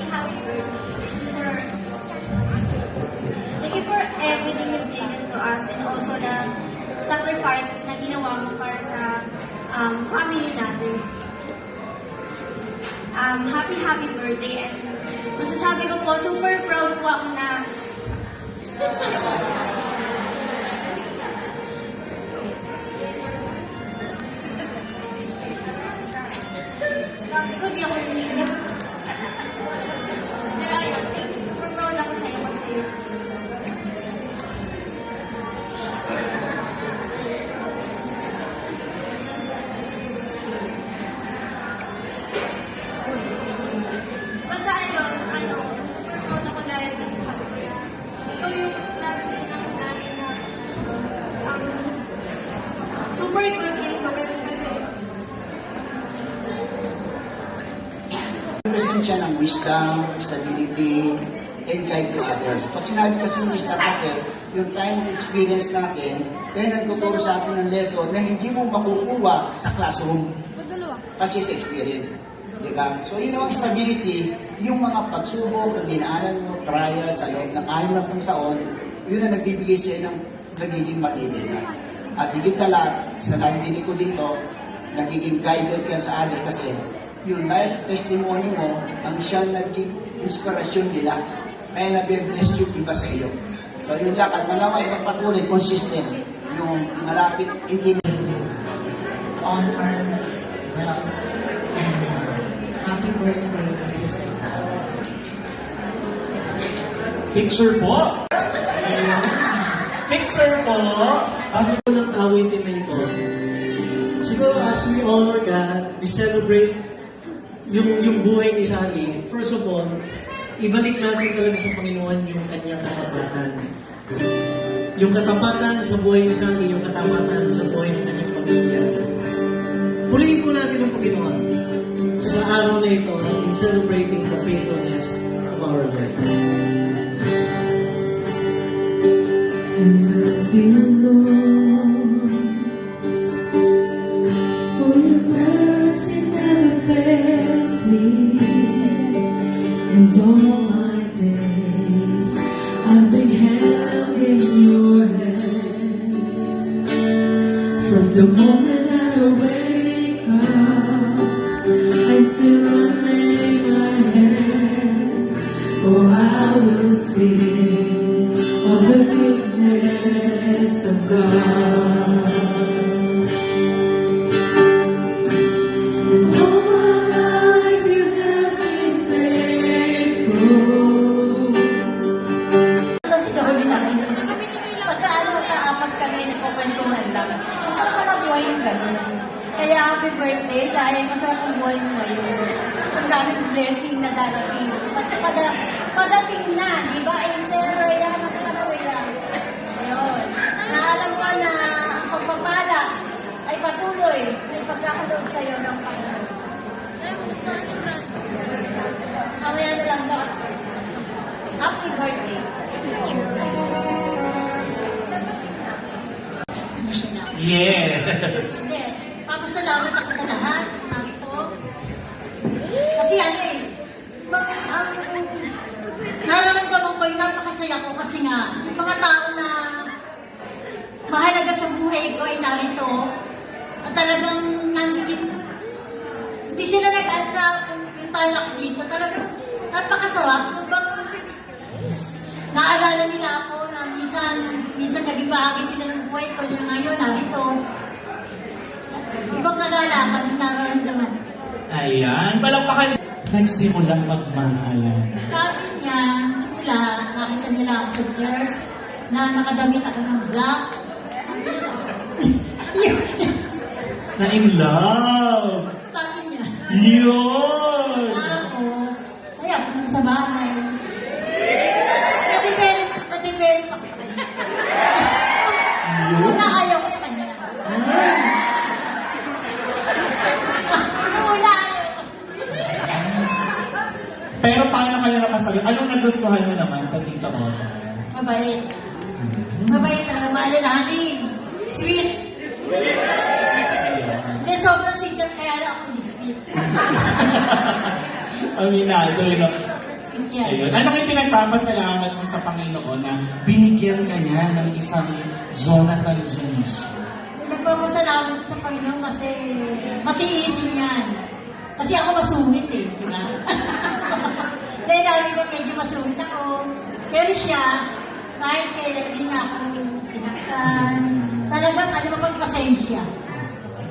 happy birthday. Thank you for everything you've given to us and also the sacrifices na ginawa mo para sa family natin. Happy birthday, and masasabi ko po, super proud po ako na sabi ko, di ako niliyak. Pero ayun, super proud ako sa'yo kasi basta ayun, super proud ako dahil kasi sabi ko na ikaw yung nabigyan ng namin na super good influence kasi represent siya ng wisdom, stability, and guide to others. Pag sinabi kasi yung wisdom kasi, yung time of experience natin, then nagtuturo sa atin ng lesson na hindi mo makukuha sa classroom. Kasi sa experience. Diba? So yun ang stability, yung mga pagsubok na dinaanan mo, trial sa loob ng 6 taon, yun ang nagbibigay sa'yo ng nagiging matibay. At higit sa lahat, sa narinig ko dito, nagiging guided ka sa others kasi yung life testimony mo, ang siyang naging inspirasyon nila. Kaya na-bless yung iba sa iyo. So yun lang, at malaway, magpatuloy, consistent, yung malapit, intimate. Honor, wealth, and happy birthday, Mrs. Isabel. Picture po! Picture po! Ako po ng awitin na ito. Siguro as we honor God, we celebrate yung buhay ni Sally. First of all, ibalik natin talaga sa Panginoon yung kanyang katapatan. Yung katapatan sa buhay ni Sally, yung katapatan sa buhay ng kanyang pamilya. Purihin po natin ang Panginoon sa araw na ito in celebrating the faithfulness of our Lord. And I feel Lord, for your mercy never fails me, and all my days I've been held in your hands. From the moment I wake up until I lay my head, oh, I will sing of the goodness of God. And all my life you have been faithful. kasi gawin namin pagka-apat kami nagkukwentuhan lang. Masarap na buhay yung gano'n. Kaya happy birthday dahil masarap ang buhay mo ngayon. Ang daming blessing na darating. Padating na, di ba? Ay, Sir, yan, nasa kalawin lang. Ayun. Naalam ko na ang pagpapala ay patuloy na ipagkakalood sa'yo ng Panginoon. Mamaya na lang daw. Happy birthday. Yes! Hindi. Papasalamat ako sa lahat. Sabi ko. Kasi nararamdaman ko yung napakasaya ko kasi nga, yung mga tao na mahalaga sa buhay ko ay narito. At talagang hindi sila nag-anda yung talak dito. Talagang napakasarap. Naalala nila ako na minsan naging bahagi sila ng buhay ko na ngayon narito. Ibang kagalakan yung nararamdaman. Ayan, palakpakan. Nagsimulang magmahalan. Sabi niya, simula, nakita niya lang ako sa church na nakadamit ako ng black. Na in love. Sabi niya. Yun! Tapos, ayaw ko sa bahay. Natiberin ako sa kanya. Una ayaw ko sa kanya. Una ayaw ko. Pero paano kayo nakasagot? Anong nagustuhan mo naman sa Tita Ota? Mabait. Mabait talaga. Maalalahanin. Sweet. Hindi, sobrang sweet siya. Kaya lang ako hindi sweet. Aminado, no? Cynthia. Ayun. Ano kayo pinagpapasalamat mo sa Panginoon na binigyan ka niya ng isang Jonathan Junior? Nagpapasalamat ko sa Panginoon kasi matiisin yan. Kasi ako masungit eh, di ba? Dahil dami ko medyo masungit ako. Pero siya, kahit kailan din niya akong sinaktan, talagang ano mapagpasensya.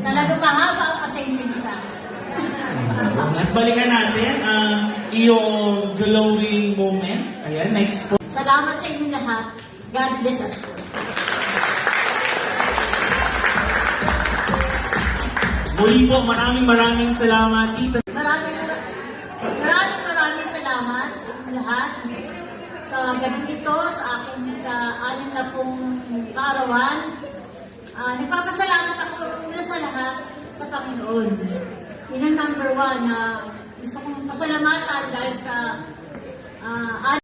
Talagang mahaba ang pasensya niya sa akin. At balikan natin ang iyong glowing moment. Ayan, next po. Salamat sa inyo lahat. God bless us all. Muli po, maraming salamat, Tita. Maraming salamat sa inyo lahat. Sa gabi ito, sa aking anim na pong kaarawan. Nagpapasalamat ako mula sa lahat sa Panginoon. Yun ang number one na gusto kong pasalamatan dahil sa